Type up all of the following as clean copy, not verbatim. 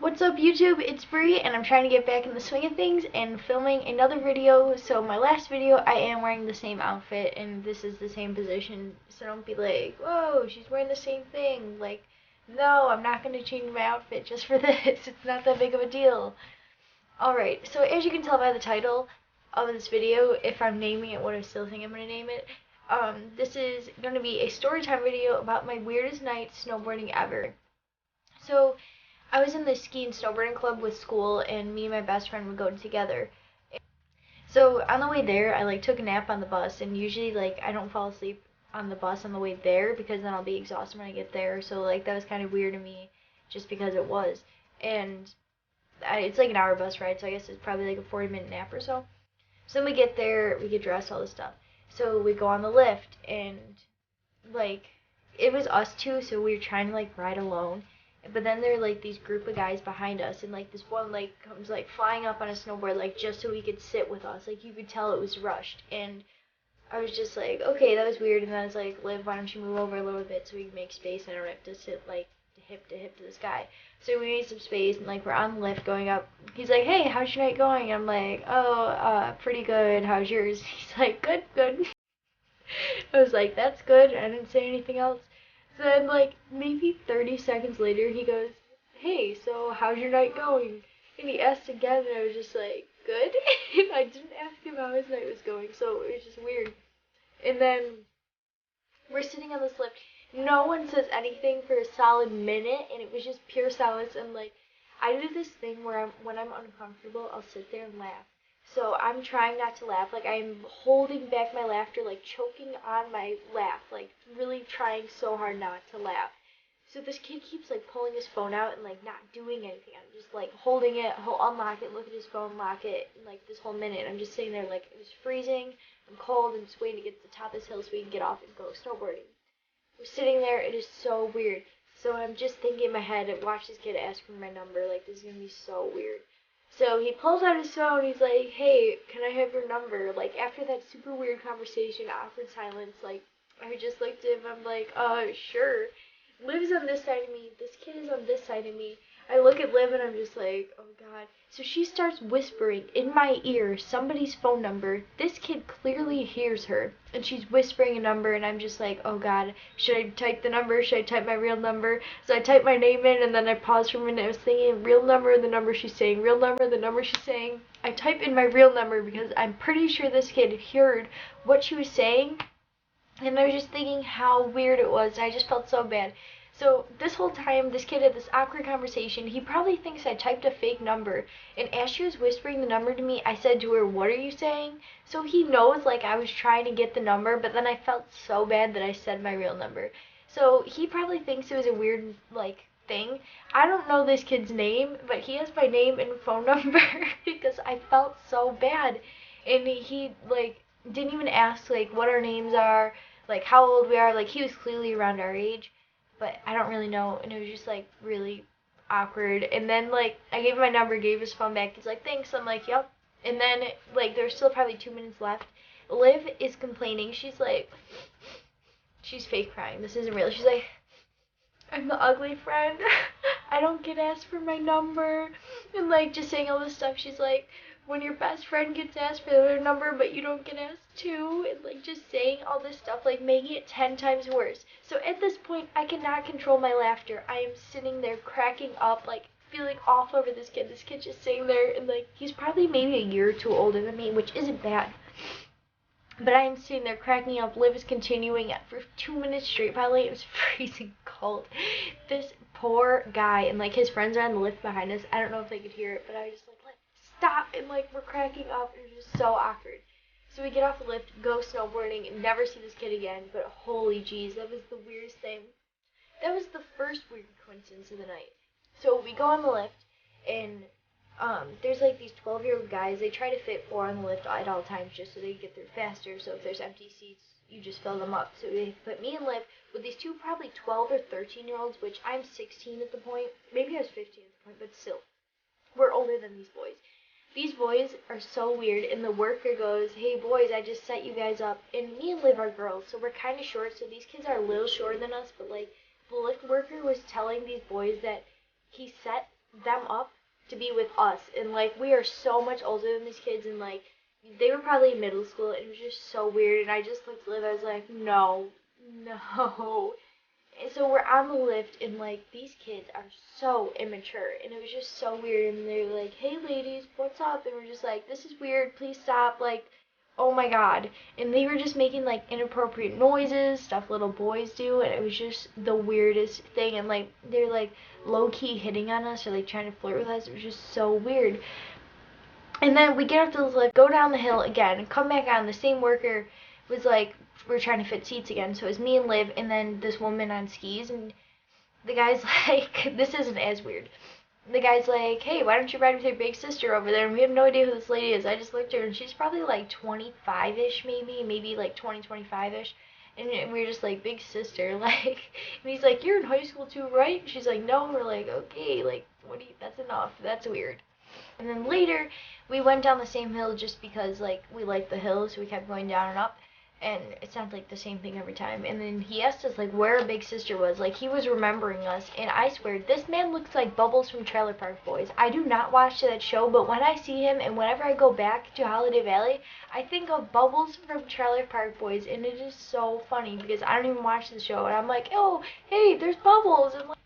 What's up YouTube, it's Brie and I'm trying to get back in the swing of things and filming another video. So my last video I am wearing the same outfit and this is the same position, so don't be like, whoa, she's wearing the same thing. Like, no, I'm not going to change my outfit just for this. It's not that big of a deal. Alright, so as you can tell by the title of this video, if I'm naming it what I still think I'm going to name it, this is going to be a storytime video about my weirdest night snowboarding ever. So I was in the ski and snowboarding club with school, and me and my best friend would go together. So on the way there, I took a nap on the bus, and usually I don't fall asleep on the bus on the way there because then I'll be exhausted when I get there. So that was kind of weird to me, just because it was. And it's an hour bus ride, so I guess it's probably a 40-minute nap or so. So then we get there, we get dressed, all this stuff. So we go on the lift, and it was us two, so we were trying to ride alone. But then there are these group of guys behind us, and this one comes flying up on a snowboard just so he could sit with us. You could tell it was rushed, and I was just okay, that was weird. And then I was Liv, why don't you move over a little bit so we can make space and I don't have to sit hip to hip to this guy. So we made some space, and we're on the lift going up. He's like, hey, how's your night going? And I'm like, oh, pretty good. How's yours? He's like, good, good. I was like, that's good. I didn't say anything else. So then, maybe 30 seconds later, he goes, hey, so how's your night going? And he asked again, and I was just like, good? And I didn't ask him how his night was going, so it was just weird. And then we're sitting on this lift. No one says anything for a solid minute, and it was just pure silence. And I do this thing where when I'm uncomfortable, I'll sit there and laugh. So I'm trying not to laugh. I'm holding back my laughter, choking on my laugh, really trying so hard not to laugh. So this kid keeps pulling his phone out and not doing anything. I'm just holding it. He'll unlock it, look at his phone, lock it, and this whole minute I'm just sitting there it was freezing. I'm cold and just waiting to get to the top of this hill so we can get off and go snowboarding. We're sitting there. It is so weird. So I'm just thinking in my head, watch this kid ask for my number. This is gonna be so weird. So he pulls out his phone, he's like, hey, can I have your number? After that super weird conversation, awkward silence, I just looked at him, I'm like, sure. Liv's on this side of me, this kid is on this side of me. I look at Liv and I'm just like, oh god. So she starts whispering in my ear somebody's phone number. This kid clearly hears her, and she's whispering a number, and I'm just like, oh god, should I type the number? Should I type my real number? So I type my name in, and then I pause for a minute. I was thinking, real number, the number she's saying, real number, the number she's saying. I type in my real number because I'm pretty sure this kid heard what she was saying, and I was just thinking how weird it was, and I just felt so bad. So this whole time, this kid had this awkward conversation. He probably thinks I typed a fake number, and as she was whispering the number to me, I said to her, what are you saying? So he knows I was trying to get the number, but then I felt so bad that I said my real number. So he probably thinks it was a weird thing. I don't know this kid's name, but he has my name and phone number because I felt so bad. And he didn't even ask what our names are, how old we are. He was clearly around our age, but I don't really know, and it was just really awkward. And then I gave him my number, gave his phone back. He's like, thanks. I'm like, yep. And then there's still probably 2 minutes left. Liv is complaining. She's fake crying. This isn't real. She's like, I'm the ugly friend. I don't get asked for my number. And just saying all this stuff. She's like, when your best friend gets asked for their number but you don't get asked too, and just saying all this stuff, making it 10 times worse. So at this point, I cannot control my laughter. I am sitting there cracking up, feeling awful over this kid. This kid just sitting there, and he's probably maybe a year or two older than me, which isn't bad. But I am sitting there cracking up. Liv is continuing for 2 minutes straight. By the way, it was freezing cold. This poor guy, and his friends are on the lift behind us. I don't know if they could hear it, but I was just stop, and we're cracking up. It was just so awkward. So we get off the lift, go snowboarding, and never see this kid again. But holy jeez, that was the weirdest thing. That was the first weird coincidence of the night. So we go on the lift, and there's these 12-year-old guys. They try to fit 4 on the lift at all times just so they can get through faster. So if there's empty seats, you just fill them up. So they put me and Liv with these two probably 12 or 13-year-olds, which I'm 16 at the point. Maybe I was 15 at the point, but still, we're older than these boys. These boys are so weird, and the worker goes, hey boys, I just set you guys up, and me and Liv are girls, so we're kind of short, so these kids are a little shorter than us, but the lift worker was telling these boys that he set them up to be with us, and like we are so much older than these kids, and like they were probably in middle school, and it was just so weird. And I just looked at Liv, I was like, no, no. And so we're on the lift, and like these kids are so immature, and it was just so weird. And they're like, hey ladies, what's up? And we're just like, this is weird, please stop. Like, oh my god. And they were just making like inappropriate noises, stuff little boys do, and it was just the weirdest thing. And like they're like low-key hitting on us, or like trying to flirt with us. It was just so weird. And then we get off the lift, go down the hill again, and come back on. The same worker was like, we're trying to fit seats again. So it was me and Liv, and then this woman on skis. And the guy's like, this isn't as weird. The guy's like, hey, why don't you ride with your big sister over there? And we have no idea who this lady is. I just looked at her, and she's probably like 25-ish, maybe like 25-ish. And we were just like, big sister, like, and he's like, you're in high school too, right? And she's like, no. And we're like, okay, like, what do you, that's enough. That's weird. And then later, we went down the same hill just because, like, we liked the hill, so we kept going down and up. And it sounded like the same thing every time. And then he asked us, like, where our big sister was. Like, he was remembering us. And I swear, this man looks like Bubbles from Trailer Park Boys. I do not watch that show, but when I see him and whenever I go back to Holiday Valley, I think of Bubbles from Trailer Park Boys. And it is so funny because I don't even watch the show. And I'm like, oh, hey, there's Bubbles. And like,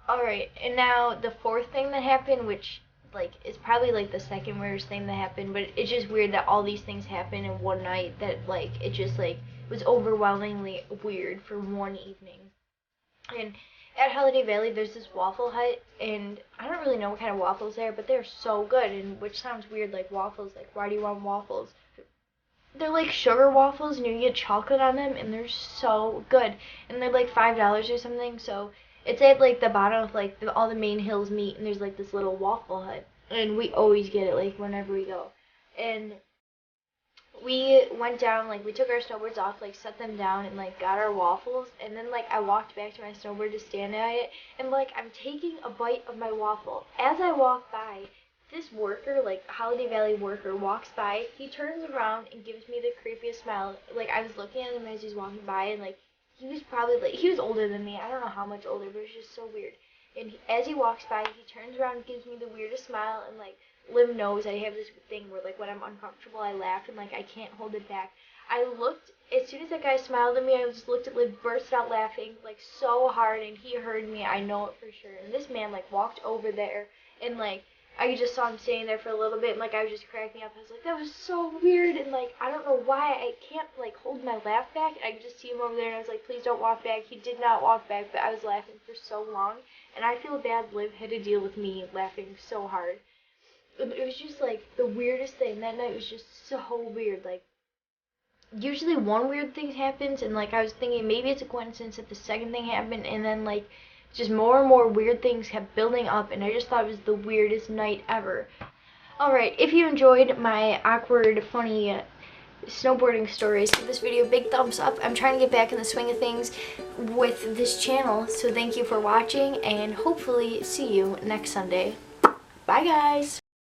alright, and now the fourth thing that happened, which like is probably like the second weirdest thing that happened, but it's just weird that all these things happen in one night, that like it just like was overwhelmingly weird for one evening. And at Holiday Valley there's this waffle hut, and I don't really know what kind of waffles they are, but they're so good. And which sounds weird, like waffles, like why do you want waffles? They're like sugar waffles, and you get chocolate on them, and they're so good. And they're like $5 or something. So it's at like the bottom of like all the main hills meet, and there's like this little waffle hut, and we always get it like whenever we go. And we went down, like we took our snowboards off, like set them down, and like got our waffles. And then like I walked back to my snowboard to stand at it, and like I'm taking a bite of my waffle. As I walk by, this worker, like Holiday Valley worker, walks by. He turns around and gives me the creepiest smile. Like I was looking at him as he's walking by, and like he was probably like, he was older than me. I don't know how much older, but it's just so weird. And as he walks by, he turns around and gives me the weirdest smile. And like Liv knows I have this thing where like when I'm uncomfortable I laugh, and like I can't hold it back. I looked, as soon as that guy smiled at me, I just looked at Liv, burst out laughing like so hard, and he heard me. I know it for sure. And this man like walked over there, and like I just saw him standing there for a little bit, and like I was just cracking up. I was like, that was so weird. And like I don't know why I can't like hold my laugh back. I could just see him over there, and I was like, please don't walk back. He did not walk back, but I was laughing for so long, and I feel bad Liv had to deal with me laughing so hard. It was just like the weirdest thing. That night was just so weird. Like usually one weird thing happens, and like I was thinking maybe it's a coincidence that the second thing happened, and then like just more and more weird things kept building up, and I just thought it was the weirdest night ever. Alright, if you enjoyed my awkward, funny snowboarding stories, give this video a big thumbs up. I'm trying to get back in the swing of things with this channel, so thank you for watching, and hopefully see you next Sunday. Bye guys!